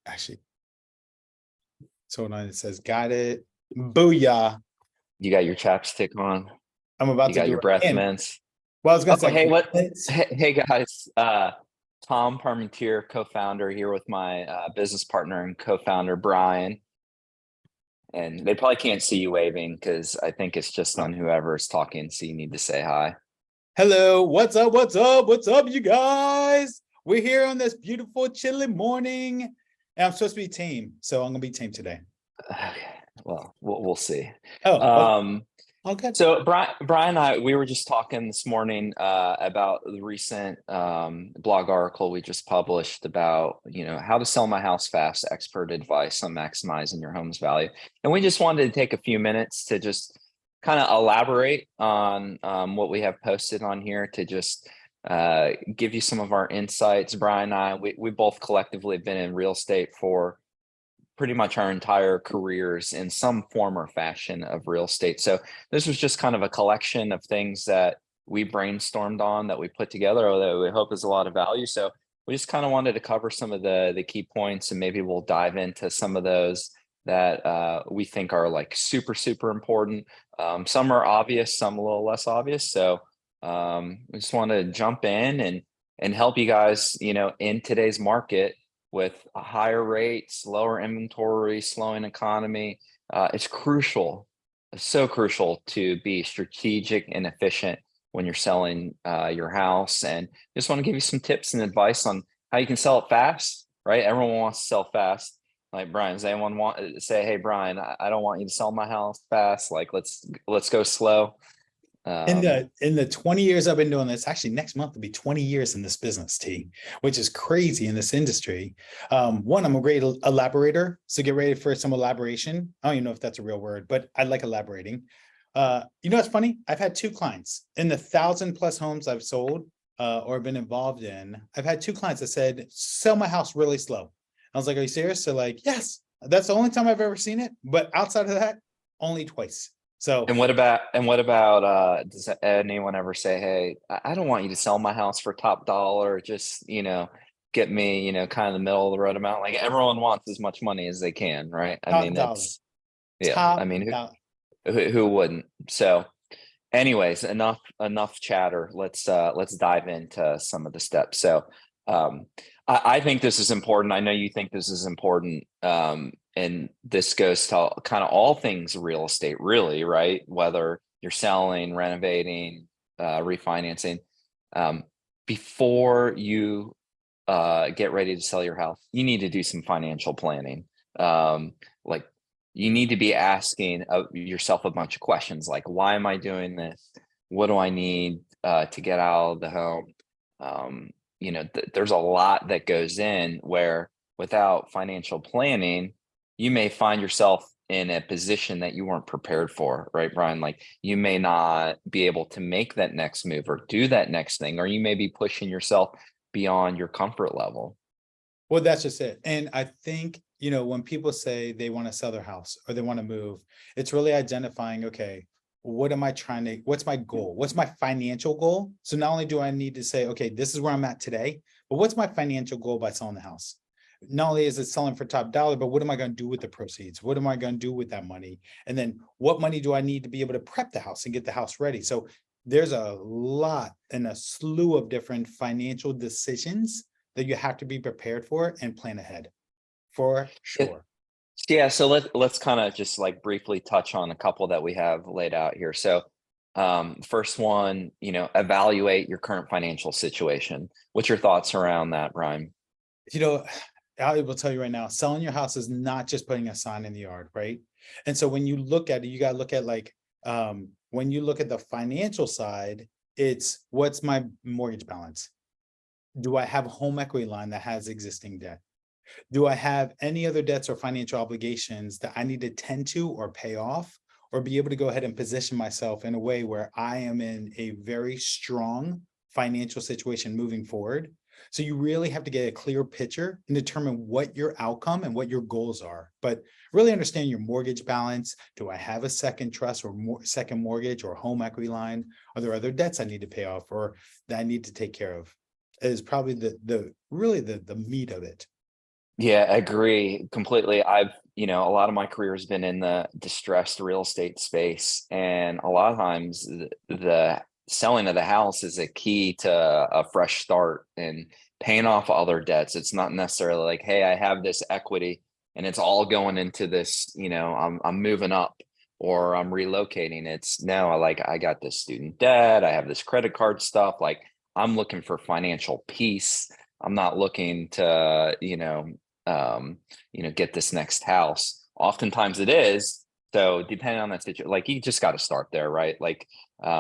Actually, so hold on, it says, got it. Booyah. You got your chapstick on. I'm about You to got do your it breath again. mints. Well, I was Oh, gonna say, hey, what? Hey, guys. Tom Parmentier, co-founder, here with my business partner and co-founder Brian. And they probably can't see you waving because I think it's just on whoever is talking. So you need to say hi. hello, what's up? What's up? What's up, you guys? We're here on this beautiful, chilly morning. And I'm supposed to be tame, so I'm gonna be tame today. Okay. Well, we'll see. Oh, okay. So Brian and I, we were just talking this morning about the recent blog article we just published about, how to sell my house fast, expert advice on maximizing your home's value. And we just wanted to take a few minutes to just kind of elaborate on what we have posted on here to just give you some of our insights. Brian and I, we both collectively have been in real estate for pretty much our entire careers in some form or fashion of real estate. So this was just kind of a collection of things that we brainstormed on that we put together that we hope is a lot of value. So we just kind of wanted to cover some of the key points, and maybe we'll dive into some of those that we think are like super, super important. Some are obvious, some a little less obvious. So we just want to jump in and help you guys, in today's market with higher rates, lower inventory, slowing economy. It's crucial, so crucial to be strategic and efficient when you're selling your house. And just want to give you some tips and advice on how you can sell it fast, right? Everyone wants to sell fast. Like, Brian, does anyone want to say, hey, Brian, I don't want you to sell my house fast. Like, let's go slow. In the 20 years I've been doing this, actually next month will be 20 years in this business, T, which is crazy in this industry. One, I'm a great elaborator, so get ready for some elaboration. I don't even know if that's a real word, but I like elaborating. What's funny? I've had two clients in the 1,000+ homes I've sold or been involved in. I've had two clients that said, sell my house really slow. I was like, are you serious? So like, yes, that's the only time I've ever seen it. But outside of that, only twice. So, and what about does anyone ever say, hey, I don't want you to sell my house for top dollar, just get me, kind of the middle of the road amount. Like, everyone wants as much money as they can, right? I top mean, dollar, it's yeah, I top mean, dollar. who wouldn't? So anyways, enough chatter. Let's dive into some of the steps. So I think this is important. I know you think this is important. And this goes to kind of all things real estate, really, right? Whether you're selling, renovating, refinancing. Before you get ready to sell your house, you need to do some financial planning. Like, you need to be asking yourself a bunch of questions like, why am I doing this? What do I need to get out of the home? There's a lot that goes in where without financial planning, you may find yourself in a position that you weren't prepared for, right, Brian? Like, you may not be able to make that next move or do that next thing, or you may be pushing yourself beyond your comfort level. Well, that's just it. And I think, when people say they want to sell their house or they want to move, it's really identifying, okay, what's my goal? What's my financial goal? So not only do I need to say, okay, this is where I'm at today, but what's my financial goal by selling the house? Not only is it selling for top dollar, but what am I going to do with the proceeds? What am I going to do with that money? And then what money do I need to be able to prep the house and get the house ready? So there's a lot and a slew of different financial decisions that you have to be prepared for and plan ahead for sure. Yeah, so let's kind of just like briefly touch on a couple that we have laid out here. So first one, evaluate your current financial situation. What's your thoughts around that, Ryan? I will tell you right now, selling your house is not just putting a sign in the yard, right? And so when you look at it, you got to look at when you look at the financial side, it's what's my mortgage balance? Do I have a home equity line that has existing debt? Do I have any other debts or financial obligations that I need to tend to or pay off, or be able to go ahead and position myself in a way where I am in a very strong financial situation moving forward? So you really have to get a clear picture and determine what your outcome and what your goals are. But really understand your mortgage balance. Do I have a second trust or second mortgage or home equity line? Are there other debts I need to pay off or that I need to take care of? Is probably the meat of it. Yeah, agree completely. A lot of my career has been in the distressed real estate space, and a lot of times the selling of the house is a key to a fresh start and paying off other debts. It's not necessarily like, hey, I have this equity and it's all going into this, I'm moving up or I'm relocating. It's no, I got this student debt, I have this credit card stuff. Like I'm looking for financial peace. I'm not looking to, get this next house. Oftentimes it is. So depending on that situation, like you just got to start there, right? Like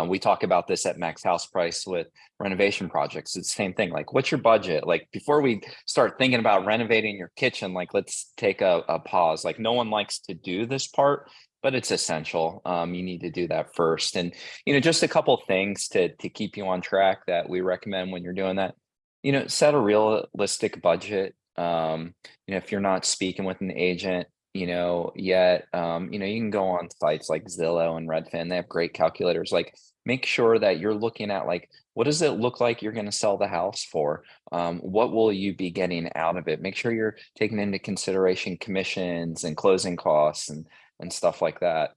we talk about this at Max House Price with renovation projects. It's the same thing. Like, what's your budget? Like before we start thinking about renovating your kitchen, like let's take a pause. Like no one likes to do this part, but it's essential. You need to do that first. And just a couple things to keep you on track that we recommend when you're doing that. Set a realistic budget. If you're not speaking with an agent, yet, you can go on sites like Zillow and Redfin. They have great calculators. Like, make sure that you're looking at like, what does it look like you're going to sell the house for? What will you be getting out of it? Make sure you're taking into consideration commissions and closing costs and stuff like that.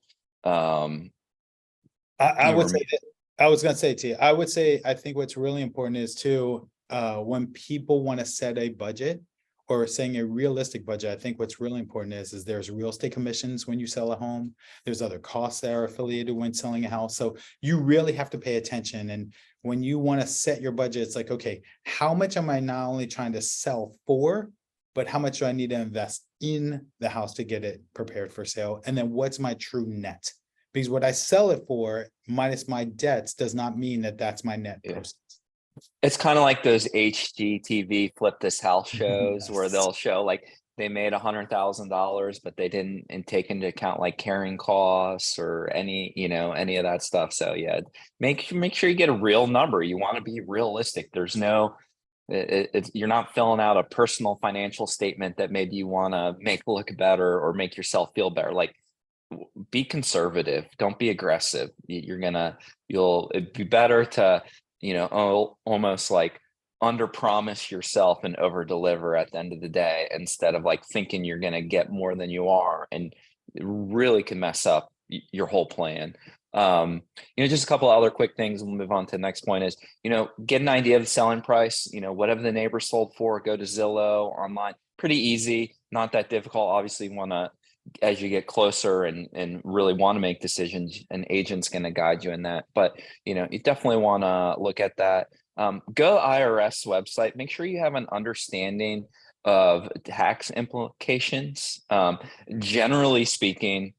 I You would say rem- that, I was gonna say to you, I would say, I think what's really important is to, when people want to set a budget or saying a realistic budget, I think what's really important is there's real estate commissions when you sell a home. There's other costs that are affiliated when selling a house. So you really have to pay attention. And when you want to set your budget, it's like, okay, how much am I not only trying to sell for, but how much do I need to invest in the house to get it prepared for sale? And then what's my true net? Because what I sell it for minus my debts does not mean that that's my net yeah. proceeds. It's kind of like those HGTV flip this house shows where Yes. they'll show like they made $100,000, but they didn't and take into account like carrying costs or any of that stuff. So yeah, make sure you get a real number. You want to be realistic. There's no, you're not filling out a personal financial statement that maybe you want to make look better or make yourself feel better. Like be conservative. Don't be aggressive. It'd be better to, almost like under promise yourself and over deliver at the end of the day instead of like thinking you're going to get more than you are. And it really can mess up your whole plan. Just a couple of other quick things. We'll move on to the next point is, get an idea of the selling price, whatever the neighbor sold for, go to Zillow online, pretty easy, not that difficult. Obviously you want to, as you get closer and really want to make decisions, an agent's going to guide you in that. But you definitely want to look at that. Go IRS website. Make sure you have an understanding of tax implications. Generally speaking,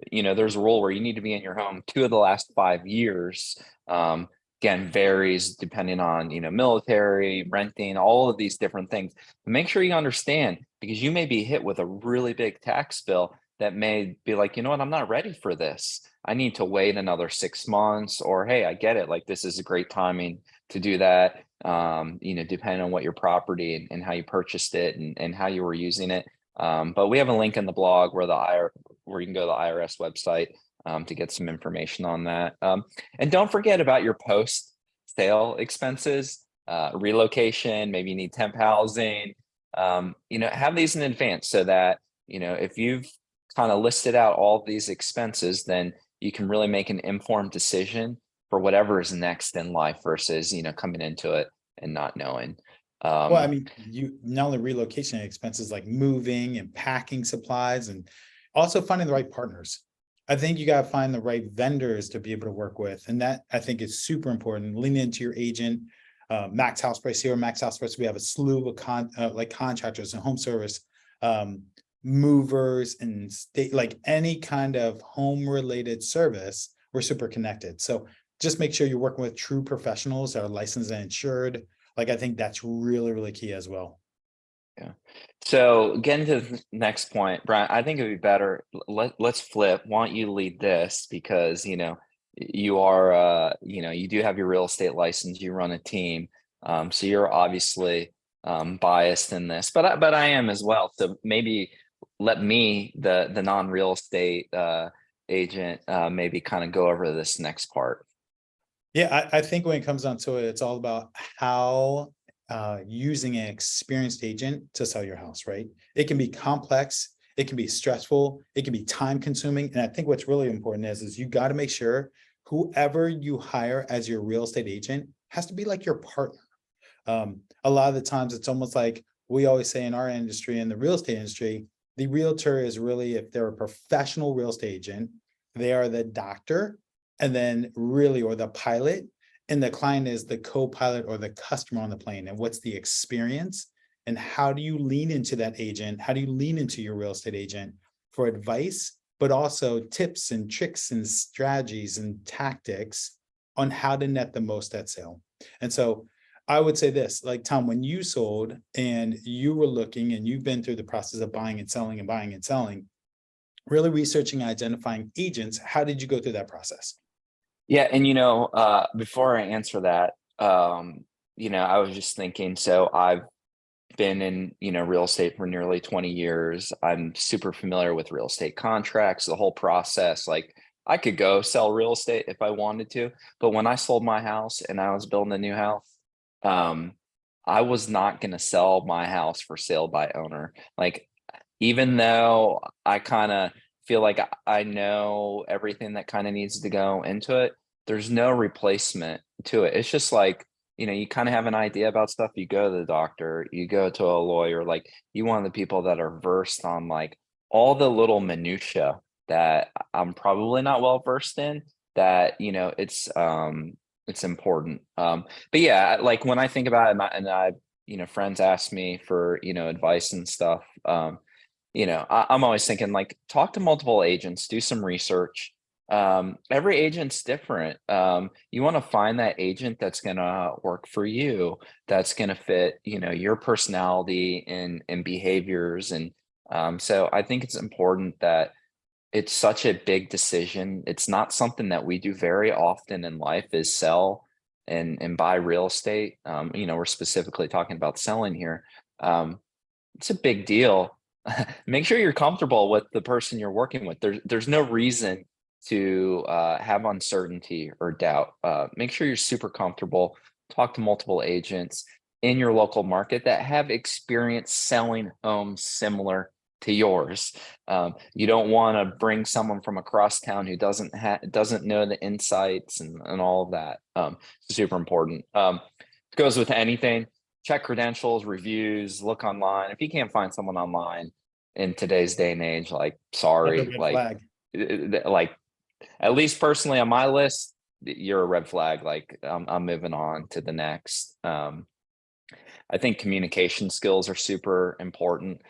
there's a rule where you need to be in your home 2 of the last 5 years. Again, varies depending on military, renting, all of these different things. Make sure you understand because you may be hit with a really big tax bill that may be like, you know what, I'm not ready for this. I need to wait another 6 months, or hey, I get it. Like this is a great timing to do that. Depending on what your property and how you purchased it and how you were using it. But we have a link in the blog where you can go to the IRS website to get some information on that. And don't forget about your post sale expenses, relocation, maybe you need temp housing. Have these in advance so that, if you've kind of listed out all these expenses, then you can really make an informed decision for whatever is next in life versus, coming into it and not knowing. Well, I mean, you not only relocation expenses like moving and packing supplies and also finding the right partners. I think you got to find the right vendors to be able to work with. And that I think is super important. Lean into your agent. Max House Price here, Max House Price, we have a slew of contractors and home service, movers and state, like any kind of home related service. We're super connected. So just make sure you're working with true professionals that are licensed and insured. Like, I think that's really, really key as well. Yeah. So getting to the next point, Brian, I think it'd be better. Let's flip. Why don't you lead this because you are you do have your real estate license. You run a team, so you're obviously biased in this, but I am as well. So maybe let me the non-real estate agent maybe kind of go over this next part. Yeah, I think when it comes down to it, it's all about how using an experienced agent to sell your house, right? It can be complex, it can be stressful, it can be time consuming. And I think what's really important is you got to make sure whoever you hire as your real estate agent has to be like your partner. A lot of the times it's almost like we always say in our industry, in the real estate industry, the realtor is really, if they're a professional real estate agent, they are the doctor, and then really, or the pilot, and the client is the co-pilot or the customer on the plane. And what's the experience? And how do you lean into that agent? How do you lean into your real estate agent for advice, but also tips and tricks and strategies and tactics on how to net the most at sale? And so I would say this, like Tom, when you sold and you were looking and you've been through the process of buying and selling and buying and selling, really researching and identifying agents, how did you go through that process? Yeah, and before I answer that, I was just thinking, so I've been in, real estate for nearly 20 years. I'm super familiar with real estate contracts, the whole process. Like I could go sell real estate if I wanted to, but when I sold my house and I was building a new house, um, I was not going to sell my house for sale by owner. Like, even though I kind of feel like I know everything that kind of needs to go into it, there's no replacement to it. It's just like, you kind of have an idea about stuff. You go to the doctor, you go to a lawyer, like you want the people that are versed on like all the little minutia that I'm probably not well versed in, that, it's important. But yeah, like when I think about it, friends ask me for, advice and stuff. I'm always thinking like talk to multiple agents, do some research. Every agent's different. You want to find that agent that's gonna work for you, that's gonna fit, your personality and behaviors. And so I think it's important that it's such a big decision. It's not something that we do very often in life, is sell and buy real estate. We're specifically talking about selling here. It's a big deal. Make sure you're comfortable with the person you're working with. There's no reason to have uncertainty or doubt. Make sure you're super comfortable. Talk to multiple agents in your local market that have experience selling homes similar to yours. You don't want to bring someone from across town who doesn't know the insights and all of that. Super important. It goes with anything. Check credentials, reviews, look online. If you can't find someone online in today's day and age, like That's a sorry, red like flag. like at least personally on my list, you're a red flag. Like I'm moving on to the next. I think communication skills are super important.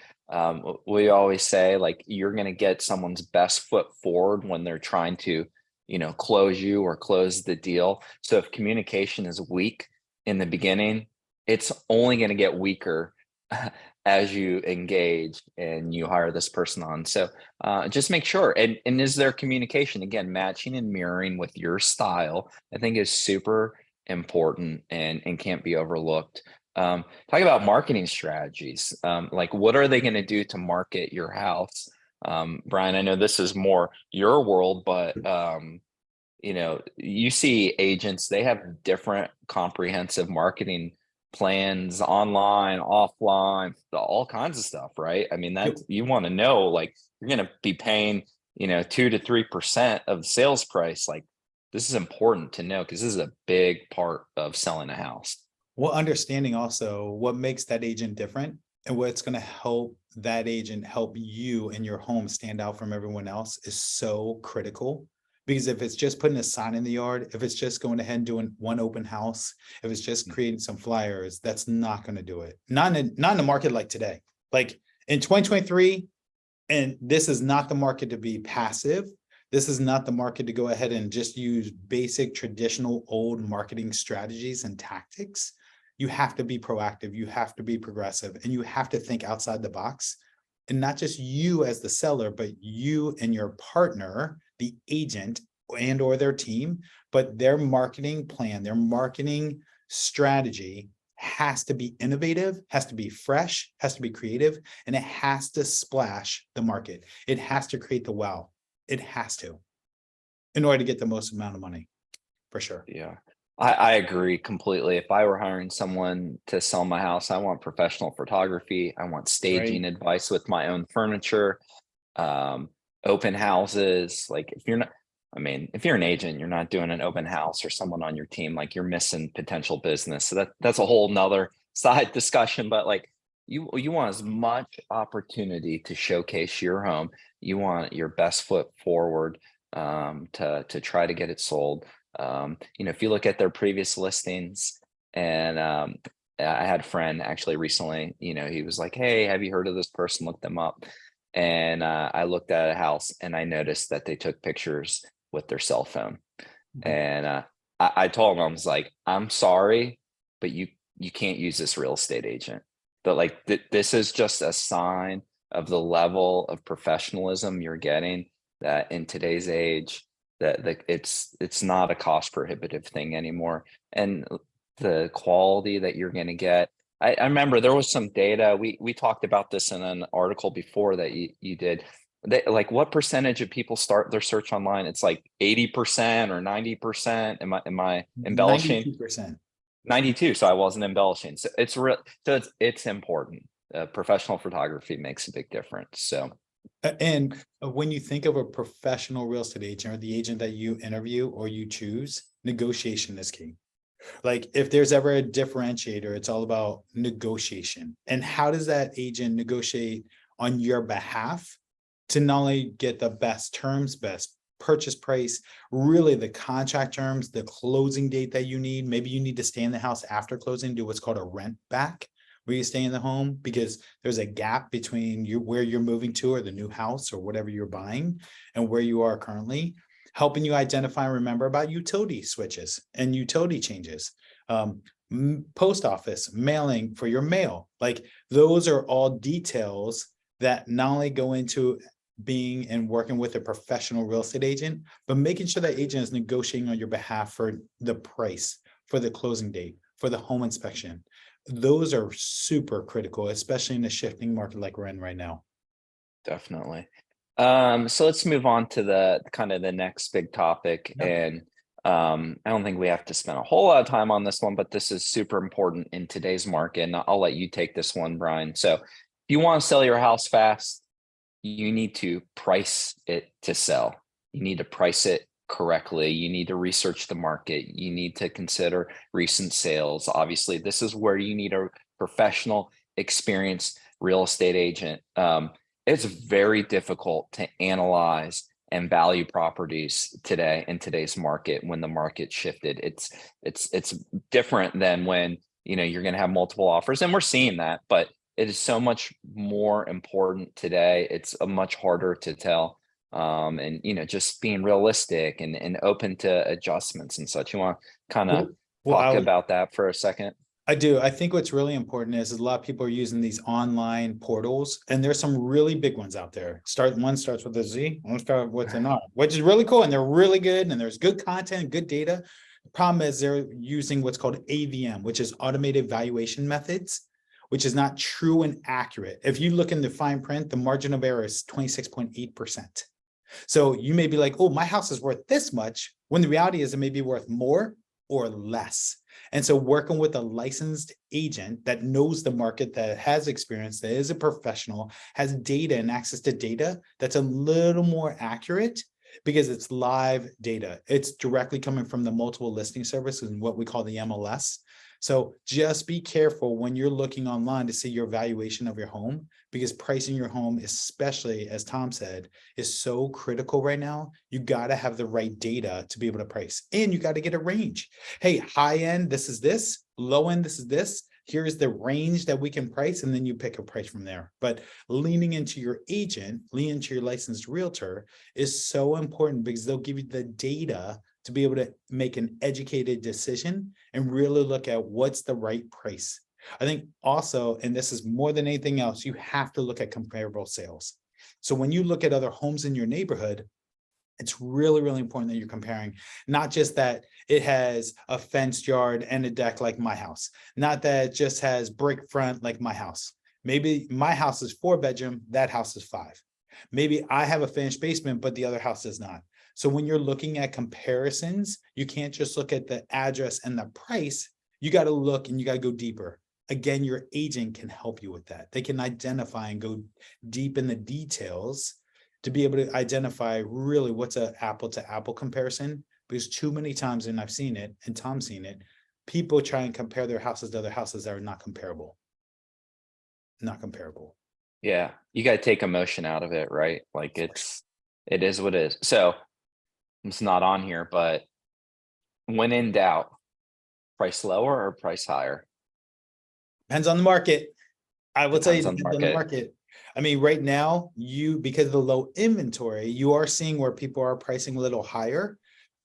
We always say like you're going to get someone's best foot forward when they're trying to, close you or close the deal. So if communication is weak in the beginning, it's only going to get weaker as you engage and you hire this person on. So just make sure. And is there communication, again, matching and mirroring with your style, I think is super important and can't be overlooked. Talk about marketing strategies. Like what are they going to do to market your house? Brian, I know this is more your world, but you see agents, they have different comprehensive marketing plans, online, offline, all kinds of stuff, right? I mean, Yep. that you want to know, like you're going to be paying, 2 to 3% of the sales price. Like this is important to know because this is a big part of selling a house. Well, understanding also what makes that agent different and what's going to help that agent help you and your home stand out from everyone else is so critical. Because if it's just putting a sign in the yard, if it's just going ahead and doing one open house, if it's just creating some flyers, that's not going to do it. Not in a market like today. Like in 2023, and this is not the market to be passive. This is not the market to go ahead and just use basic traditional old marketing strategies and tactics. You have to be proactive, you have to be progressive, and you have to think outside the box. And not just you as the seller, but you and your partner, the agent and or their team, but their marketing plan, their marketing strategy has to be innovative, has to be fresh, has to be creative, and it has to splash the market. It has to create the wow. It has to, in order to get the most amount of money, for sure. Yeah. I agree completely. If I were hiring someone to sell my house, I want professional photography. I want Right. staging advice with my own furniture, um, open houses. Like if you're not, I mean, if you're an agent, you're not doing an open house or someone on your team, like you're missing potential business. So that's a whole nother side discussion. But like you want as much opportunity to showcase your home. You want your best foot forward to try to get it sold. If you look at their previous listings, and I had a friend actually recently, he was like, "Hey, have you heard of this person? Look them up." And I looked at a house and I noticed that they took pictures with their cell phone. Mhm. And I told him, I was like, "I'm sorry, but you can't use this real estate agent." But like this is just a sign of the level of professionalism you're getting, that in today's age, that it's not a cost prohibitive thing anymore. And the quality that you're going to get, I remember there was some data, we talked about this in an article before that you did. Like what percentage of people start their search online? It's like 80% or 90%. Am I embellishing? 92%. 92. So I wasn't embellishing. So it's real. So it's important. Professional photography makes a big difference. So And when you think of a professional real estate agent or the agent that you interview or you choose, negotiation is key. Like if there's ever a differentiator, it's all about negotiation. And how does that agent negotiate on your behalf to not only get the best terms, best purchase price, really the contract terms, the closing date that you need. Maybe you need to stay in the house after closing, do what's called a rent back, where you stay in the home because there's a gap between you where you're moving to or the new house or whatever you're buying and where you are currently, helping you identify and remember about utility switches and utility changes. Post office mailing for your mail, like those are all details that not only go into being and working with a professional real estate agent, but making sure that agent is negotiating on your behalf for the price, for the closing date, for the home inspection. Those are super critical, especially in a shifting market like we're in right now. definitely. So let's move on to the kind of the next big topic. Yep. And I don't think we have to spend a whole lot of time on this one, but this is super important in today's market. And I'll let you take this one, Brian. So if you want to sell your house fast, you need to price it to sell. You need to price it correctly. You need to research the market. You need to consider recent sales. Obviously, this is where you need a professional, experienced real estate agent. It's very difficult to analyze and value properties today in today's market when the market shifted. It's different than when you're going to have multiple offers, and we're seeing that, but it is so much more important today. It's a much harder to tell. And just being realistic and open to adjustments and such. You want to kind of Well, well, talk about that for a second? I do. I think what's really important is a lot of people are using these online portals, and there's some really big ones out there. One starts with a Z, one starts with an R, which is really cool, and they're really good, and there's good content, good data. The problem is they're using what's called AVM, which is automated valuation methods, which is not true and accurate. If you look in the fine print, the margin of error is 26.8%. So you may be like, oh, my house is worth this much, when the reality is it may be worth more or less. And so working with a licensed agent that knows the market, that has experience, that is a professional, has data and access to data that's a little more accurate because it's live data. It's directly coming from the multiple listing services and what we call the MLS. So just be careful when you're looking online to see your valuation of your home, because pricing your home, especially as Tom said, is so critical right now. You got to have the right data to be able to price, and you got to get a range. Hey, high end, this is this, low end, this is this. Here's the range that we can price, and then you pick a price from there. But leaning into your agent, leaning into your licensed realtor is so important because they'll give you the data to be able to make an educated decision and really look at what's the right price. I think also, and this is more than anything else, you have to look at comparable sales. So when you look at other homes in your neighborhood, it's really, really important that you're comparing, not just that it has a fenced yard and a deck like my house, not that it just has brick front like my house. Maybe my house is 4 bedroom, that house is 5. Maybe I have a finished basement, but the other house does not. So when you're looking at comparisons, you can't just look at the address and the price. You got to look and you got to go deeper. Again, your agent can help you with that. They can identify and go deep in the details to be able to identify really what's an apple to apple comparison. Because too many times, and I've seen it, and Tom's seen it, people try and compare their houses to other houses that are not comparable. Not comparable. Yeah, you gotta take emotion out of it, right? Like it is what it is. So it's not on here, but when in doubt, price lower or price higher? Depends on the market. I will tell you, Depends on the depends on the market. market. I mean, right now, because of the low inventory, you are seeing where people are pricing a little higher.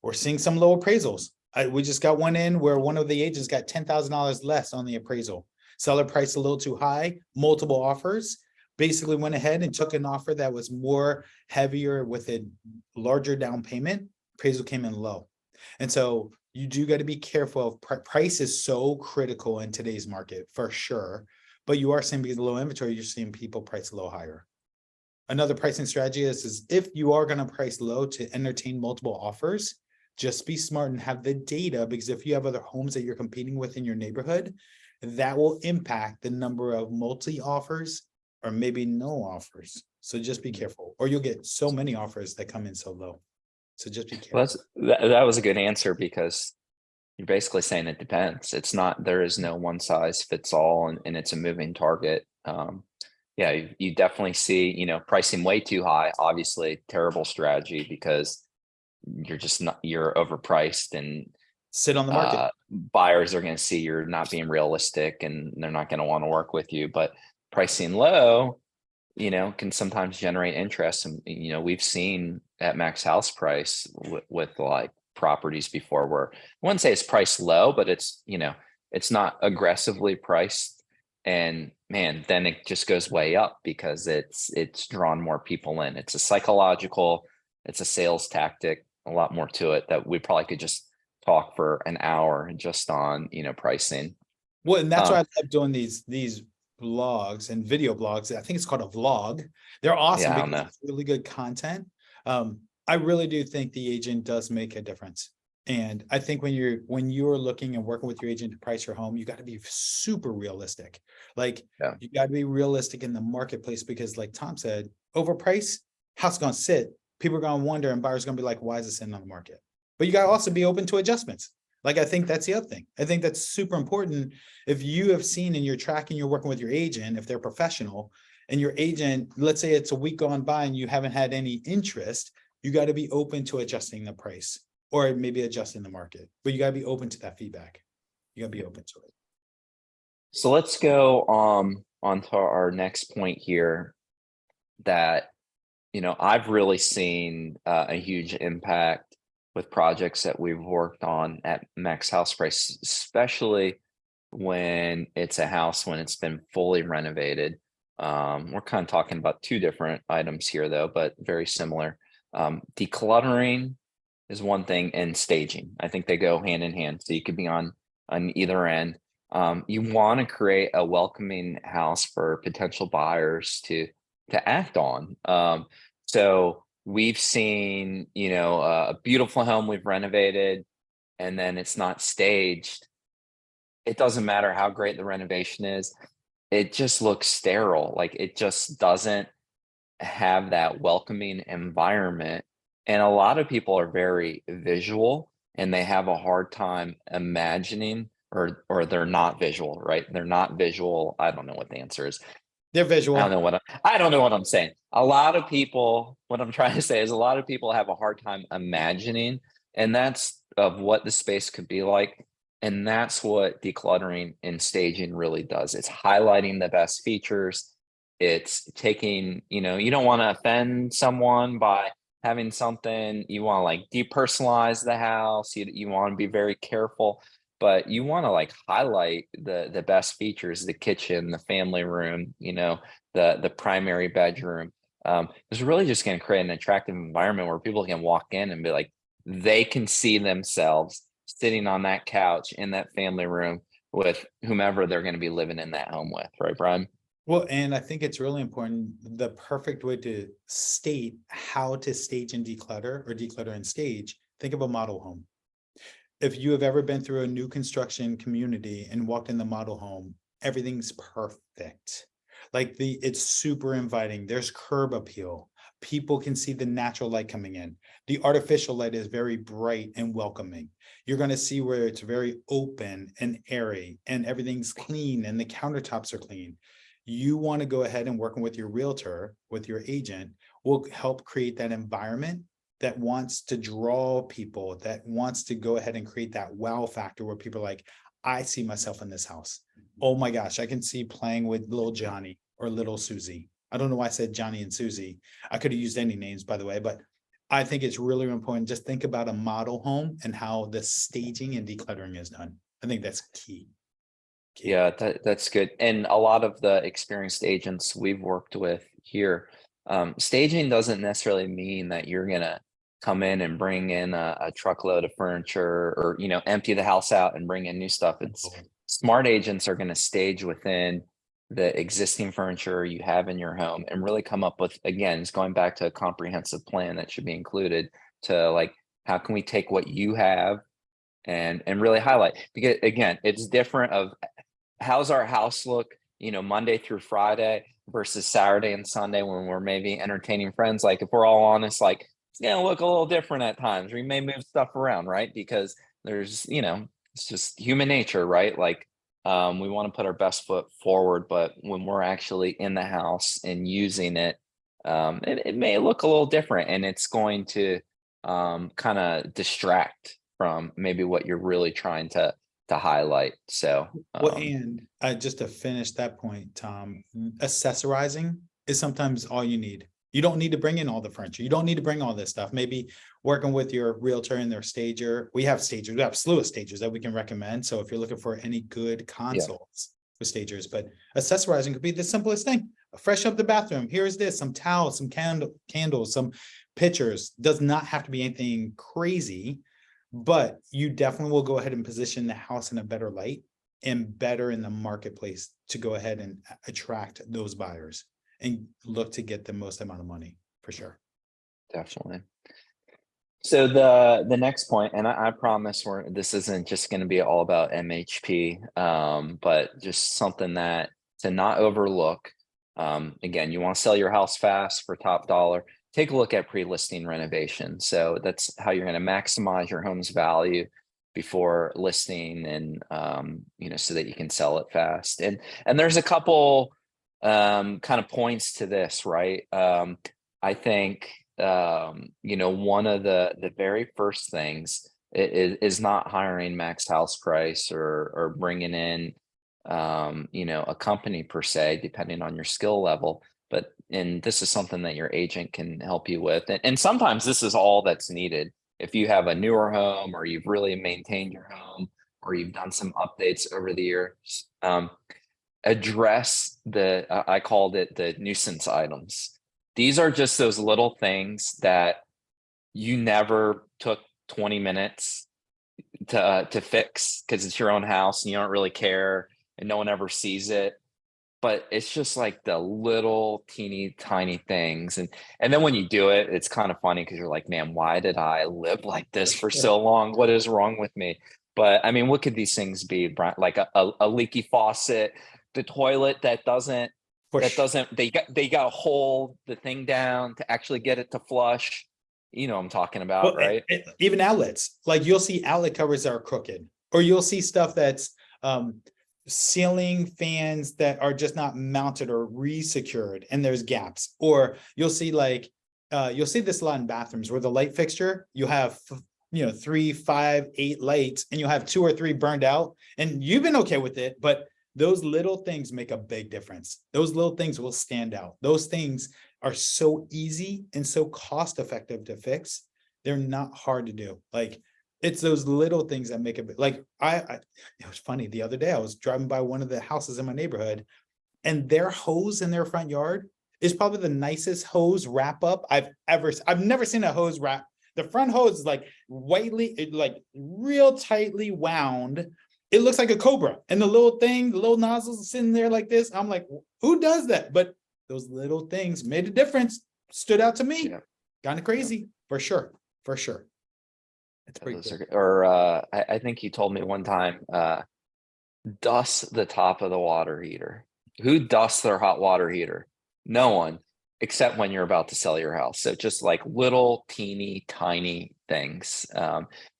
We're seeing some low appraisals. We just got one in where one of the agents got $10,000 less on the appraisal. Seller priced a little too high, multiple offers. Basically went ahead and took an offer that was more heavier with a larger down payment. Appraisal came in low. And so you do got to be careful of price is so critical in today's market for sure. But you are seeing, because of low inventory, you're seeing people price a little higher. Another pricing strategy is if you are going to price low to entertain multiple offers, just be smart and have the data, because if you have other homes that you're competing with in your neighborhood, that will impact the number of multi offers or maybe no offers. So just be careful, or you'll get so many offers that come in so low. So just be Well, careful. that was a good answer because you're basically saying it depends. It's not, there is no one size fits all and it's a moving target. Yeah, you definitely see, pricing way too high, obviously terrible strategy because you're just not, you're overpriced and Sit on the market. buyers are going to see you're not being realistic and they're not going to want to work with you. But pricing low, can sometimes generate interest. And, we've seen at max house price with like properties before where I wouldn't say it's priced low, but it's, it's not aggressively priced. And man, then it just goes way up because it's drawn more people in. It's a psychological, it's a sales tactic, a lot more to it that we probably could just talk for an hour just on, pricing. Well, and that's why I love doing these blogs and video blogs. I think it's called a vlog. They're awesome Yeah, I don't because know. it's really good content. I really do think the agent does make a difference. And I think when you're looking and working with your agent to price your home, you got to be super realistic. Like Yeah. you got to be realistic in the marketplace, because like Tom said, overpriced, house gonna sit. People are gonna wonder and buyers gonna be like, why is it sitting on the market? But you got to also be open to adjustments. Like, I think that's the other thing. I think that's super important. If you have seen and you're tracking, you're working with your agent, if they're professional, and your agent, let's say it's a week gone by and you haven't had any interest, you got to be open to adjusting the price or maybe adjusting the market. But you got to be open to that feedback. You got to be open to it. So let's go on to our next point here that, I've really seen a huge impact with projects that we've worked on at max house price, especially when it's a house when it's been fully renovated. We're kind of talking about two different items here though, but very similar. Decluttering is one thing and staging. I think they go hand in hand. So you could be on either end. You want to create a welcoming house for potential buyers to act on. So we've seen, a beautiful home we've renovated and then it's not staged. It doesn't matter how great the renovation is. It just looks sterile. Like it just doesn't have that welcoming environment. And a lot of people are very visual and they have a hard time imagining or they're not visual, right? They're not visual. I don't know what the answer is. They're I don't visual. know I don't know what I'm saying. A lot of people, what I'm trying to say is a lot of people have a hard time imagining, and that's of what the space could be like. And that's what decluttering and staging really does. It's highlighting the best features. It's taking, you don't want to offend someone by having something, you want to like depersonalize the house. You want to be very careful, but you want to like highlight the best features, the kitchen, the family room, the primary bedroom. It's really just going to create an attractive environment where people can walk in and be like, they can see themselves sitting on that couch in that family room with whomever they're going to be living in that home with, right, Brian? Well, and I think it's really important, the perfect way to state how to stage and declutter, or declutter and stage, think of a model home. If you have ever been through a new construction community and walked in the model home, everything's perfect. Like it's super inviting. There's curb appeal. People can see the natural light coming in. The artificial light is very bright and welcoming. You're going to see where it's very open and airy and everything's clean and the countertops are clean. You want to go ahead and working with your realtor, with your agent, will help create that environment that wants to draw people, that wants to go ahead and create that wow factor where people are like, I see myself in this house. Oh my gosh, I can see playing with little Johnny or little Susie. I don't know why I said Johnny and Susie. I could have used any names, by the way, but I think it's really important. Just think about a model home and how the staging and decluttering is done. I think that's key. Yeah, that's good. And a lot of the experienced agents we've worked with here, staging doesn't necessarily mean that you're gonna come in and bring in a truckload of furniture, or, empty the house out and bring in new stuff. It's smart agents are gonna stage within the existing furniture you have in your home and really come up with, again, it's going back to a comprehensive plan that should be included to, like, how can we take what you have and really highlight, because again, it's different of how's our house look, Monday through Friday versus Saturday and Sunday when we're maybe entertaining friends. Like, if we're all honest, like, it's gonna look a little different at times. We may move stuff around, right? Because there's, it's just human nature, right? Like, we want to put our best foot forward, but when we're actually in the house and using it, it may look a little different, and it's going to kind of distract from maybe what you're really trying to highlight. So, Well, and just to finish that point, Tom, accessorizing is sometimes all you need. You don't need to bring in all the furniture. You don't need to bring all this stuff. Maybe working with your realtor and their stager. We have stagers. We have a slew of stagers that we can recommend. So if you're looking for any good consoles with stagers, but accessorizing could be the simplest thing. Fresh up the bathroom. Here's this, some towels, some candles, some pictures. Does not have to be anything crazy, but you definitely will go ahead and position the house in a better light and better in the marketplace to go ahead and attract those buyers and look to get the most amount of money, for sure. definitely. So the next point, and I promise this isn't just going to be all about MHP, but just something that to not overlook. Again, you want to sell your house fast for top dollar. Take a look at pre-listing renovation. So that's how you're going to maximize your home's value before listing, and so that you can sell it fast. And there's a couple kind of points to this, right? I think one of the very first things is not hiring max house price, or bringing in a company per se, depending on your skill level. And this is something that your agent can help you with. And sometimes this is all that's needed. If you have a newer home, or you've really maintained your home, or you've done some updates over the years, address I called it the nuisance items. These are just those little things that you never took 20 minutes to fix, because it's your own house and you don't really care and no one ever sees it. But it's just like the little teeny tiny things. And then when you do it, it's kind of funny, because you're like, man, why did I live like this for so long? What is wrong with me? But I mean, what could these things be, Brian? Like a leaky faucet, the toilet that doesn't, they got to hold the thing down to actually get it to flush. You know what I'm talking about, Well, right? even outlets, like you'll see outlet covers that are crooked, or you'll see stuff that's ceiling fans that are just not mounted or re-secured and there's gaps. Or you'll see you'll see this a lot in bathrooms where the light fixture, you have 3, 5, 8 lights, and you'll have 2 or 3 burned out, and you've been okay with it, but those little things make a big difference. Those little things will stand out. Those things are so easy and so cost effective to fix. They're not hard to do. Like, it's those little things that make it. Like, it was funny. The other day I was driving by one of the houses in my neighborhood, and their hose in their front yard is probably the nicest hose wrap up I've never seen a hose wrap. The front hose is like real tightly wound. It looks like a Cobra, and the little nozzles sitting there like this. I'm like, who does that? But those little things made a difference, stood out to me. Yeah. Kind of crazy, for sure, for sure. It's pretty Those cool. are good. Or I think you told me one time, dust the top of the water heater. Who dusts their hot water heater? No one, except when you're about to sell your house. So just like little teeny tiny things.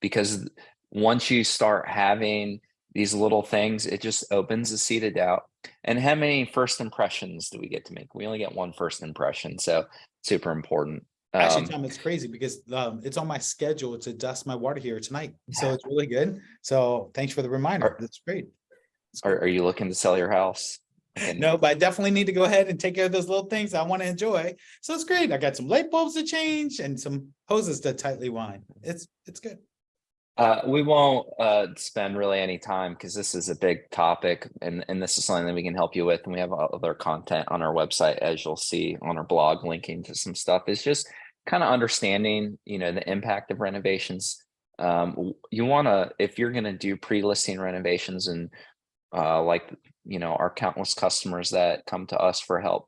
Because once you start having these little things, it just opens the seed of doubt. And how many first impressions do we get to make? We only get one first impression. So super important. Actually, Tom, it's crazy because it's on my schedule to dust my water heater tonight. So it's really good. So thanks for the reminder. Are, That's great. It's are, good. are you looking to sell your house? No, but I definitely need to go ahead and take care of those little things I want to enjoy. So it's great. I got some light bulbs to change and some hoses to tightly wind. It's good. We won't spend really any time because this is a big topic and this is something that we can help you with. And we have other content on our website, as you'll see on our blog, linking to some stuff. It's just kind of understanding, the impact of renovations. You want to, if you're going to do pre-listing renovations and like, our countless customers that come to us for help,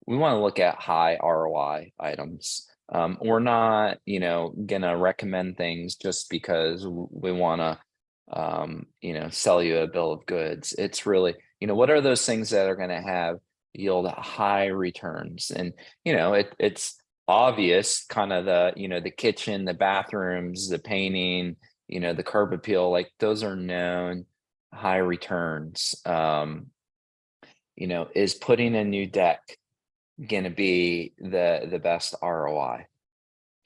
we want to look at high ROI items. We're not, gonna recommend things just because we want to, sell you a bill of goods. It's really, what are those things that are going to have yield high returns? And, it's obvious kind of the kitchen, the bathrooms, the painting, the curb appeal, like those are known high returns. Is putting a new deck going to be the best ROI?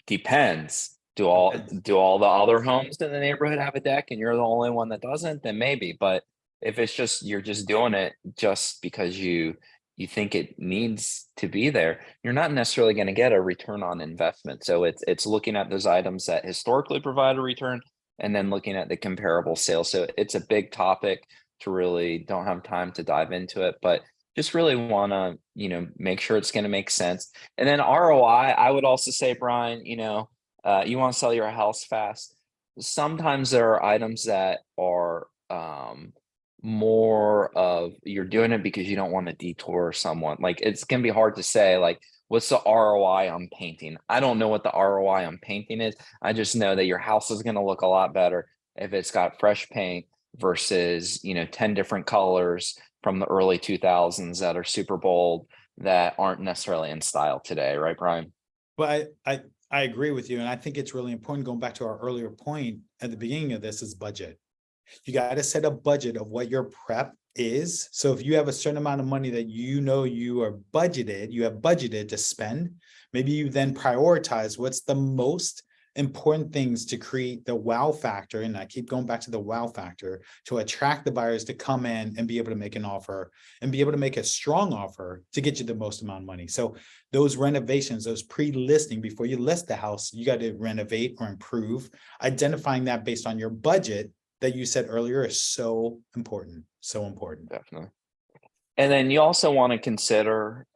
Depends. Do all the other homes in the neighborhood have a deck and you're the only one that doesn't? Then maybe. But if it's just you're just doing it just because you think it needs to be there, you're not necessarily going to get a return on investment. So it's looking at those items that historically provide a return and then looking at the comparable sales. So it's a big topic to really don't have time to dive into it, but just really want to, make sure it's going to make sense. And then ROI, I would also say, Brian, you want to sell your house fast. Sometimes there are items that are more of you're doing it because you don't want to detour someone. Like it's going to be hard to say, like, what's the ROI on painting? I don't know what the ROI on painting is. I just know that your house is going to look a lot better if it's got fresh paint versus, 10 different colors from the early 2000s that are super bold that aren't necessarily in style today, right, Brian? But I agree with you. And I think it's really important, going back to our earlier point at the beginning of this, is budget. You got to set a budget of what your prep is. So if you have a certain amount of money that you have budgeted to spend, maybe you then prioritize what's the most important things to create the wow factor. And I keep going back to the wow factor to attract the buyers to come in and be able to make an offer and be able to make a strong offer to get you the most amount of money. So those renovations, those pre-listing, before you list the house, you got to renovate or improve. Identifying that based on your budget that you said earlier is so important. So important. Definitely. And then you also want to consider,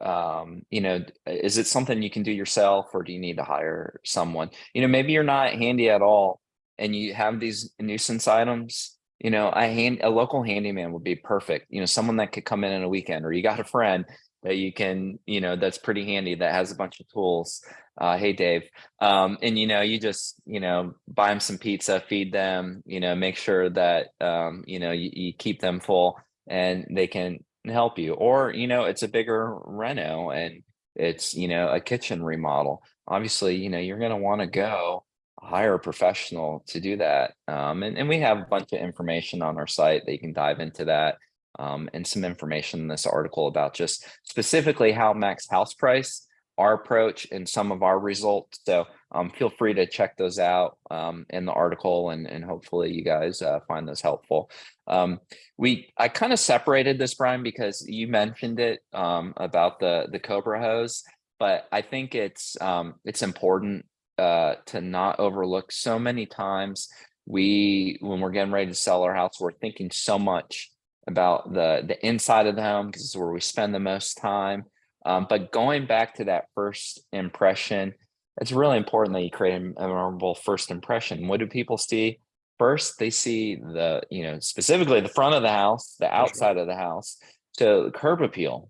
is it something you can do yourself or do you need to hire someone? Maybe you're not handy at all and you have these nuisance items. A local handyman would be perfect. Someone that could come in a weekend, or you got a friend that you can, that's pretty handy, that has a bunch of tools. Hey, Dave. And, you just, buy them some pizza, feed them, make sure that, you keep them full and they can help you. Or, it's a bigger reno and it's, a kitchen remodel. Obviously, you're going to want to go hire a professional to do that. And we have a bunch of information on our site that you can dive into that. And some information in this article about just specifically how Max House Price, our approach, and some of our results. So feel free to check those out in the article, and hopefully you guys find those helpful. I kind of separated this, Brian, because you mentioned it about the Cobra hose, but I think it's important to not overlook. So many times when we're getting ready to sell our house, we're thinking so much about the inside of the home because it's where we spend the most time. But going back to that first impression, it's really important that you create a memorable first impression. What do people see first? They see specifically the front of the house, the outside of the house, so curb appeal.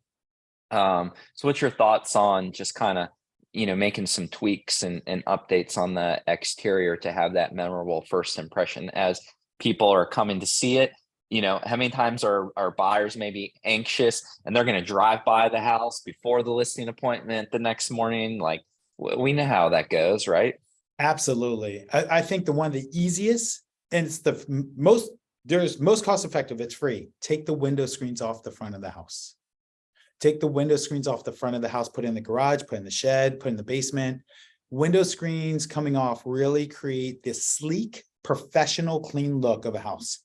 So what's your thoughts on just kind of, making some tweaks and updates on the exterior to have that memorable first impression as people are coming to see it? How many times are buyers maybe anxious and they're going to drive by the house before the listing appointment the next morning? Like we know how that goes, right? Absolutely. I think the one of the easiest and it's the most cost effective, it's free. Take the window screens off the front of the house. Take the window screens off the front of the house, put in the garage, put in the shed, put in the basement. Window screens coming off really create this sleek, professional, clean look of a house.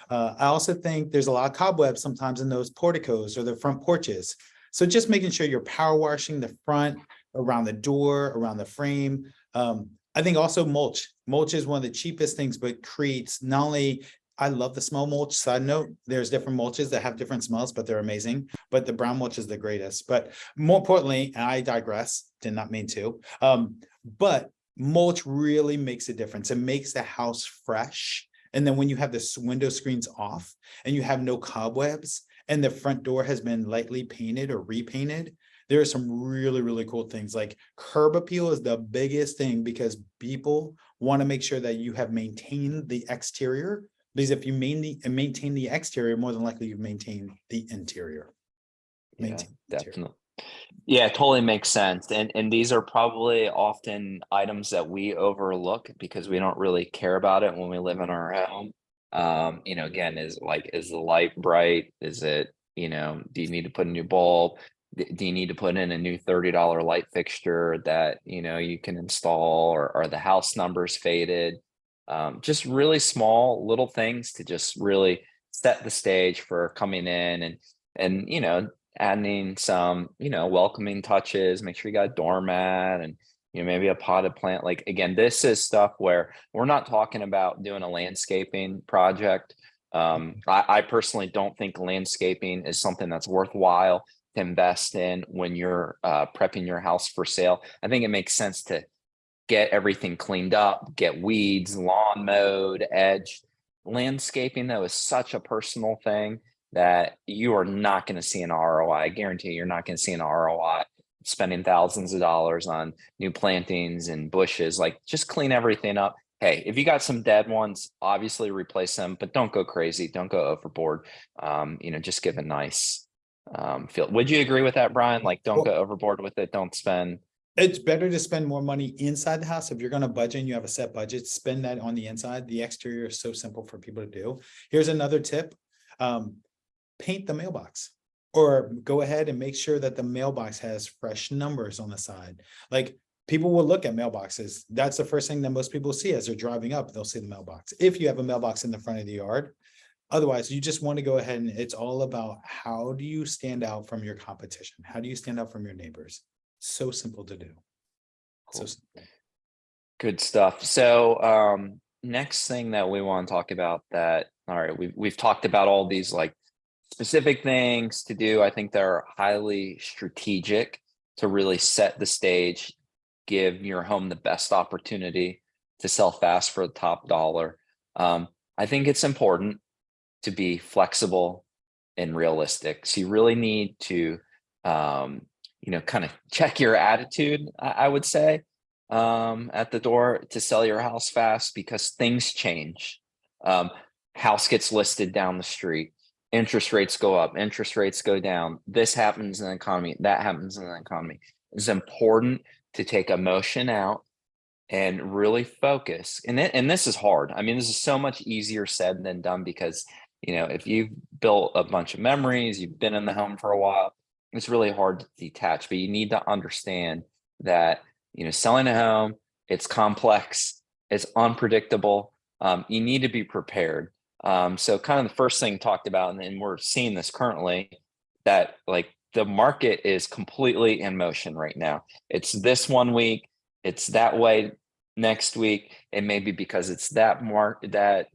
I also think there's a lot of cobwebs sometimes in those porticos or the front porches. So just making sure you're power washing the front, around the door, around the frame. I think also mulch. Mulch is one of the cheapest things, but creates not only, I love the smell mulch. Side note, there's different mulches that have different smells, but they're amazing. But the brown mulch is the greatest. But more importantly, and I digress, did not mean to. But mulch really makes a difference. It makes the house fresh. And then when you have the window screens off and you have no cobwebs and the front door has been lightly painted or repainted, there are some really, really cool things. Like curb appeal is the biggest thing because people want to make sure that you have maintained the exterior. Because if you maintain the exterior, more than likely you've maintained the interior. Yeah, definitely. Yeah, totally makes sense. And these are probably often items that we overlook because we don't really care about it when we live in our home. Again, is the light bright? Is it, do you need to put a new bulb? Do you need to put in a new $30 light fixture that, you can install, or are the house numbers faded? Just really small little things to just really set the stage for coming in and adding some, welcoming touches, make sure you got a doormat and, maybe a potted plant. Like, again, this is stuff where we're not talking about doing a landscaping project. I personally don't think landscaping is something that's worthwhile to invest in when you're prepping your house for sale. I think it makes sense to get everything cleaned up, get weeds, lawn mowed, edged. Landscaping, though, is such a personal thing that you are not going to see an ROI. I guarantee you're not going to see an ROI spending thousands of dollars on new plantings and bushes. Like, just clean everything up. Hey, if you got some dead ones, obviously replace them, but don't go crazy. Don't go overboard. Just give a nice feel. Would you agree with that, Brian? Like, don't go overboard with it. Don't spend. It's better to spend more money inside the house. If you're going to budget and you have a set budget, spend that on the inside. The exterior is so simple for people to do. Here's another tip. Paint the mailbox, or go ahead and make sure that the mailbox has fresh numbers on the side. Like, people will look at mailboxes. That's the first thing that most people see as they're driving up. They'll see the mailbox. If you have a mailbox in the front of the yard, otherwise you just want to go ahead and it's all about how do you stand out from your competition? How do you stand out from your neighbors? So simple to do. Cool. So simple. Good stuff. So next thing that we want to talk about that, all right, we've talked about all these like specific things to do. I think they're highly strategic to really set the stage, give your home the best opportunity to sell fast for the top dollar. I think it's important to be flexible and realistic. So you really need to, kind of check your attitude, I would say, at the door to sell your house fast, because things change. House gets listed down the street. Interest rates go up, interest rates go down. This happens in the economy, that happens in the economy. It's important to take emotion out and really focus. And this is hard. I mean, this is so much easier said than done because, if you've built a bunch of memories, you've been in the home for a while, it's really hard to detach. But you need to understand that, selling a home, it's complex, it's unpredictable. You need to be prepared. So kind of the first thing talked about, and we're seeing this currently, that like the market is completely in motion right now. It's this one week, it's that way next week. It may be because it's that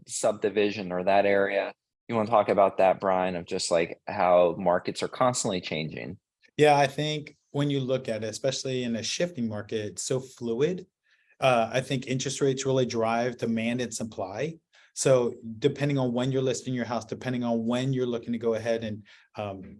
subdivision or that area. You want to talk about that, Brian, of just like how markets are constantly changing? Yeah, I think when you look at it, especially in a shifting market, it's so fluid. I think interest rates really drive demand and supply. So depending on when you're listing your house, depending on when you're looking to go ahead and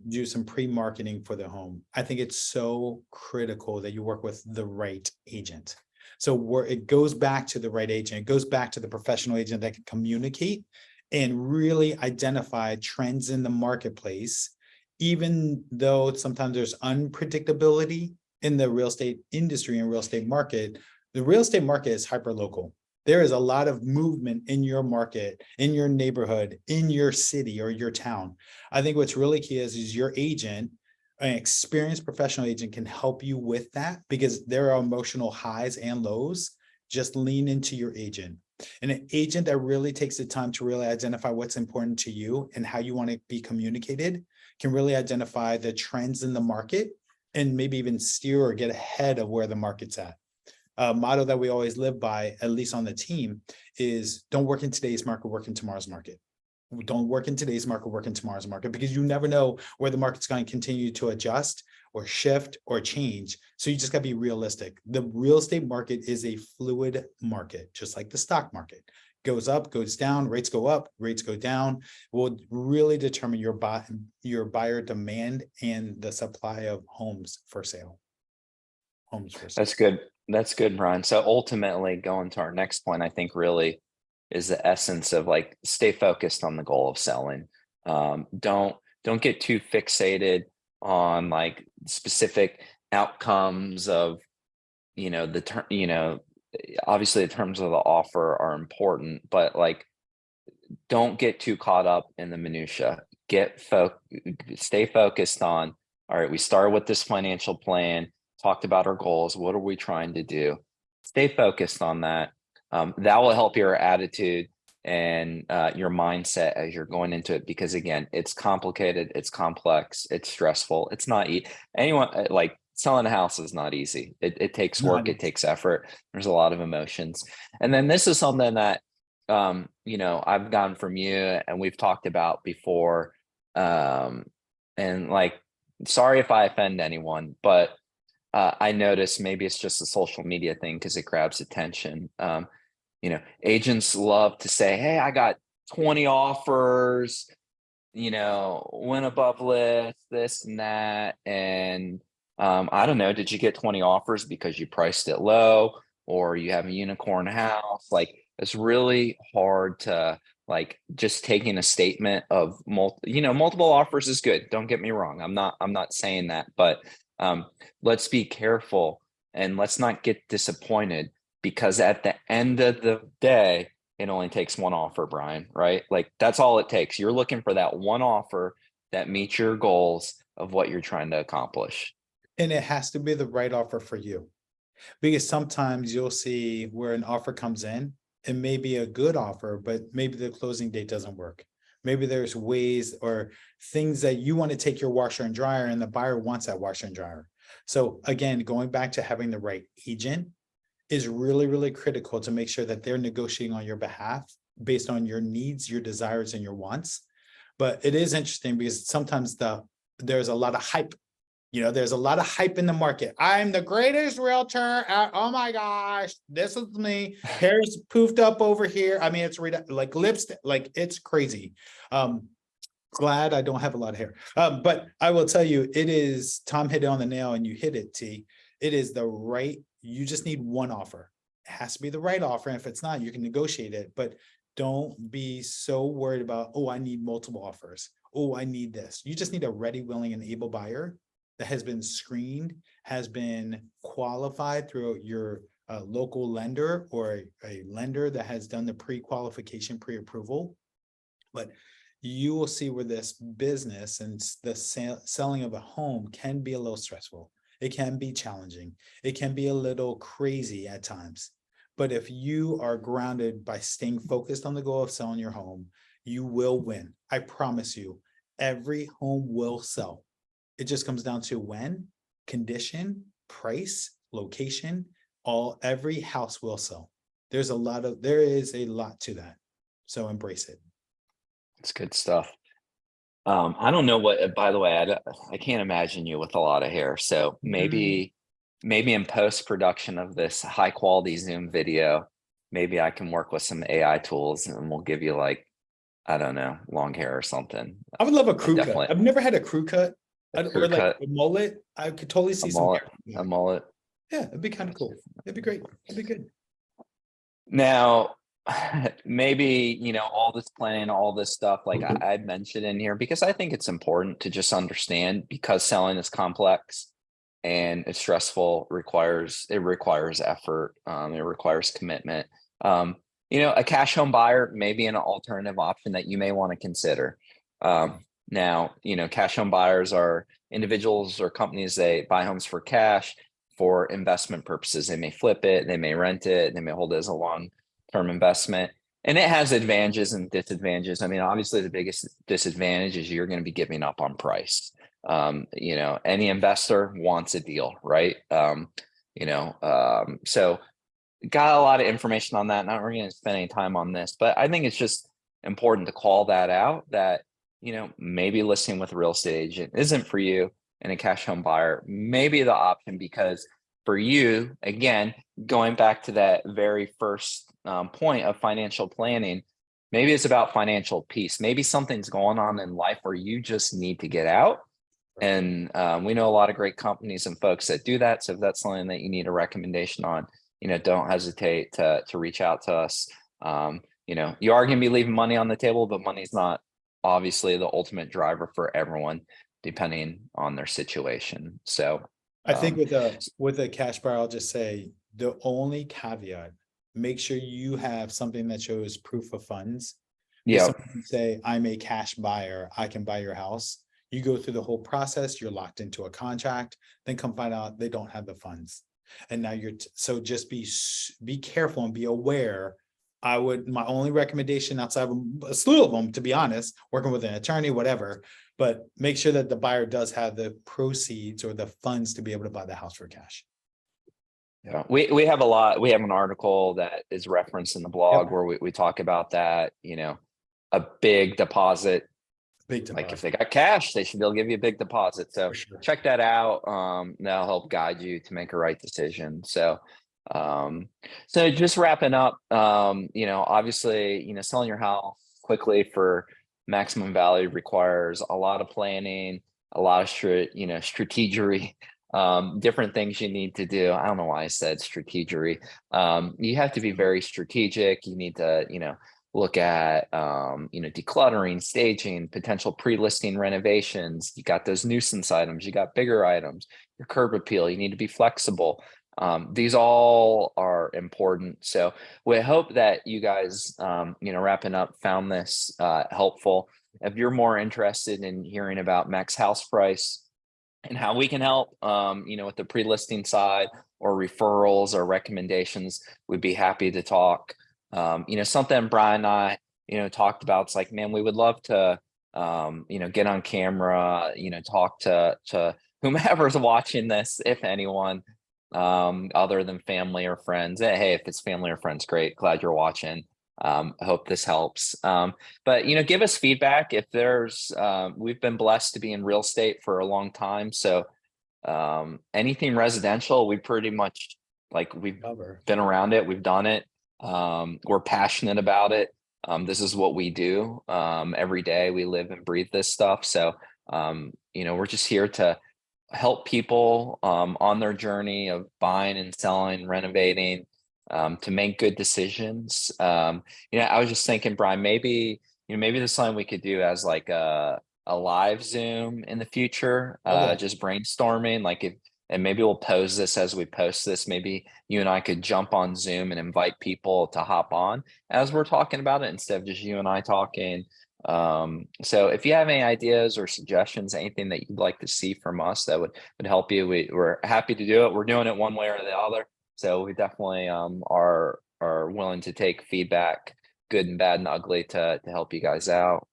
do some pre-marketing for the home, I think it's so critical that you work with the right agent. So where it goes back to the right agent, it goes back to the professional agent that can communicate and really identify trends in the marketplace, even though sometimes there's unpredictability in the real estate industry and real estate market. The real estate market is hyper local. There is a lot of movement in your market, in your neighborhood, in your city or your town. I think what's really key is your agent, an experienced professional agent, can help you with that, because there are emotional highs and lows. Just lean into your agent. And an agent that really takes the time to really identify what's important to you and how you want to be communicated can really identify the trends in the market and maybe even steer or get ahead of where the market's at. A motto that we always live by, at least on the team, is don't work in today's market, work in tomorrow's market. Don't work in today's market, work in tomorrow's market, because you never know where the market's going to continue to adjust or shift or change. So you just got to be realistic. The real estate market is a fluid market, just like the stock market. Goes up, goes down, rates go up, rates go down, will really determine your buyer demand and the supply of homes for sale. Homes for sale. That's good. That's good, Brian. So ultimately, going to our next point, I think really is the essence of like, stay focused on the goal of selling. Don't get too fixated on like specific outcomes of, the term, obviously the terms of the offer are important, but like, don't get too caught up in the minutia. Stay focused on, all right, we start with this financial plan, talked about our goals. What are we trying to do? Stay focused on that. That will help your attitude and your mindset as you're going into it, because again, it's complicated, it's complex, it's stressful. It's not anyone like selling a house is not easy. It takes work, it takes effort. There's a lot of emotions. And then this is something that I've gotten from you and we've talked about before. And like, sorry if I offend anyone, but I notice maybe it's just a social media thing because it grabs attention. Agents love to say, hey, I got 20 offers, went above list, this and that. And I don't know, did you get 20 offers because you priced it low or you have a unicorn house? Like, it's really hard to like just taking a statement of multiple offers is good. Don't get me wrong. I'm not saying that, but let's be careful and let's not get disappointed, because at the end of the day, it only takes one offer, Brian, right? Like, that's all it takes. You're looking for that one offer that meets your goals of what you're trying to accomplish. And it has to be the right offer for you, because sometimes you'll see where an offer comes in, it may be a good offer, but maybe the closing date doesn't work. Maybe there's ways or things that you want to take your washer and dryer and the buyer wants that washer and dryer. So again, going back to having the right agent is really, really critical to make sure that they're negotiating on your behalf based on your needs, your desires, and your wants. But it is interesting because sometimes there's a lot of hype. There's a lot of hype in the market. I'm the greatest realtor. Oh my gosh, this is me. Hair's poofed up over here. I mean, it's like lipstick, like it's crazy. Glad I don't have a lot of hair. But I will tell you, Tom hit it on the nail and you hit it, T. It is you just need one offer. It has to be the right offer. And if it's not, you can negotiate it, but don't be so worried about, oh, I need multiple offers. Oh, I need this. You just need a ready, willing, and able buyer that has been screened, has been qualified through your local lender or a lender that has done the pre-qualification, pre-approval. But you will see where this business and the selling of a home can be a little stressful. It can be challenging. It can be a little crazy at times. But if you are grounded by staying focused on the goal of selling your home, you will win. I promise you, every home will sell. It just comes down to when, condition, price, location, every house will sell. There is a lot to that. So embrace it. It's good stuff. I don't know by the way, I can't imagine you with a lot of hair. So maybe in post-production of this high quality Zoom video, maybe I can work with some AI tools and we'll give you like, I don't know, long hair or something. I would love a But crew cut. definitely I've never had a crew cut a or crew like cut, a mullet. I could totally a see some mullet, hair. a mullet. Yeah, it'd be kind of cool. It'd be great. It'd be good. Now, maybe, all this planning, all this stuff, like I'd mentioned in here, because I think it's important to just understand because selling is complex and it's stressful, it requires effort, it requires commitment. A cash home buyer may be an alternative option that you may want to consider. Now, cash home buyers are individuals or companies, they buy homes for cash for investment purposes. They may flip it, they may rent it, they may hold it as a long-term investment. And it has advantages and disadvantages. I mean, obviously, the biggest disadvantage is you're going to be giving up on price. Any investor wants a deal, right? So got a lot of information on that. Not really going to spend any time on this, but I think it's just important to call that out that, maybe listing with a real estate agent isn't for you, and a cash home buyer may be the option because for you, again, going back to that very first point of financial planning, maybe it's about financial peace. Maybe something's going on in life where you just need to get out. And we know a lot of great companies and folks that do that. So if that's something that you need a recommendation on, don't hesitate to reach out to us. You are going to be leaving money on the table, but money's not obviously the ultimate driver for everyone, depending on their situation. So I think with a cash buyer, I'll just say the only caveat, make sure you have something that shows proof of funds. yeah, Say, I'm a cash buyer, I can buy your house. You go through the whole process, you're locked into a contract, then come find out they don't have the funds. And now so just be careful and be aware. My only recommendation outside of a slew of them, to be honest, working with an attorney, whatever, but make sure that the buyer does have the proceeds or the funds to be able to buy the house for cash. yeah. We have an article that is referenced in the blog where we talk about that, a big deposit. Big deposit. Like if they got cash, they should be able to give you a big deposit. So Sure. check that out. That'll help guide you to make a right decision. So just wrapping up, obviously, selling your house quickly for maximum value requires a lot of planning, a lot of strategery, different things you need to do. I don't know why I said strategery. You have to be very strategic. You need to, look at decluttering, staging, potential pre-listing renovations. You got those nuisance items, you got bigger items, your curb appeal, you need to be flexible. These all are important. So we hope that you guys, wrapping up, found this helpful. If you're more interested in hearing about Max House Price and how we can help, with the pre-listing side or referrals or recommendations, we'd be happy to talk. Something Brian and I, talked about, it's like, man, we would love to, get on camera, talk to whomever's watching this, if anyone, other than family or friends. Hey, if it's family or friends, great. Glad you're watching. I hope this helps. But give us feedback if we've been blessed to be in real estate for a long time. So anything residential, we pretty much we've been around it, we've done it. We're passionate about it. This is what we do. Every day we live and breathe this stuff. So, we're just here to help people on their journey of buying and selling, renovating, to make good decisions. I was just thinking, Brian, maybe there's something we could do as like a live Zoom in the future, just brainstorming, and maybe we'll pose this as we post this. Maybe you and I could jump on Zoom and invite people to hop on as we're talking about it instead of just you and I talking. So if you have any ideas or suggestions, anything that you'd like to see from us that would help you, we're happy to do it. We're doing it one way or the other. So we definitely are willing to take feedback, good and bad and ugly, to help you guys out.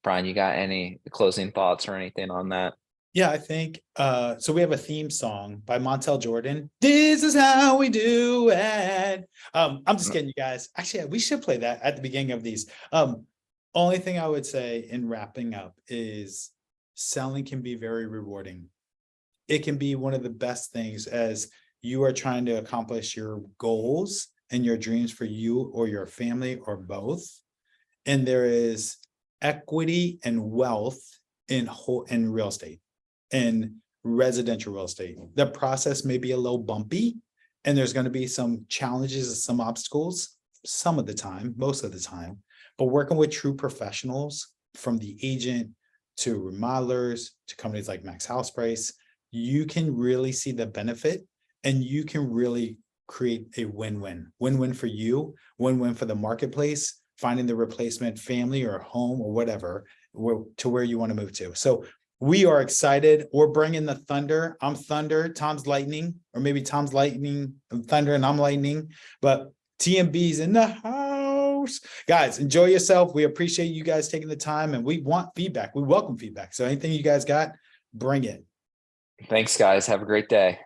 Brian, you got any closing thoughts or anything on that? Yeah, I think so. We have a theme song by Montel Jordan. This is how we do it. I'm just kidding, you guys. Actually, we should play that at the beginning of these. Only thing I would say in wrapping up is selling can be very rewarding. It can be one of the best things as you are trying to accomplish your goals and your dreams for you or your family or both. And there is equity and wealth in real estate and residential real estate. The process may be a little bumpy, and there's going to be some challenges and some obstacles some of the time, most of the time, but working with true professionals, from the agent to remodelers to companies like Max House Price, you can really see the benefit, and you can really create a win-win for you, win-win for the marketplace, finding the replacement family or home or whatever to where you want to move to. So we are excited. We're bringing the thunder. I'm thunder, Tom's lightning, or maybe Tom's lightning and thunder and I'm lightning, but TMB's in the house. Guys, enjoy yourself. We appreciate you guys taking the time, and we want feedback. We welcome feedback. So anything you guys got, bring it. Thanks, guys. Have a great day.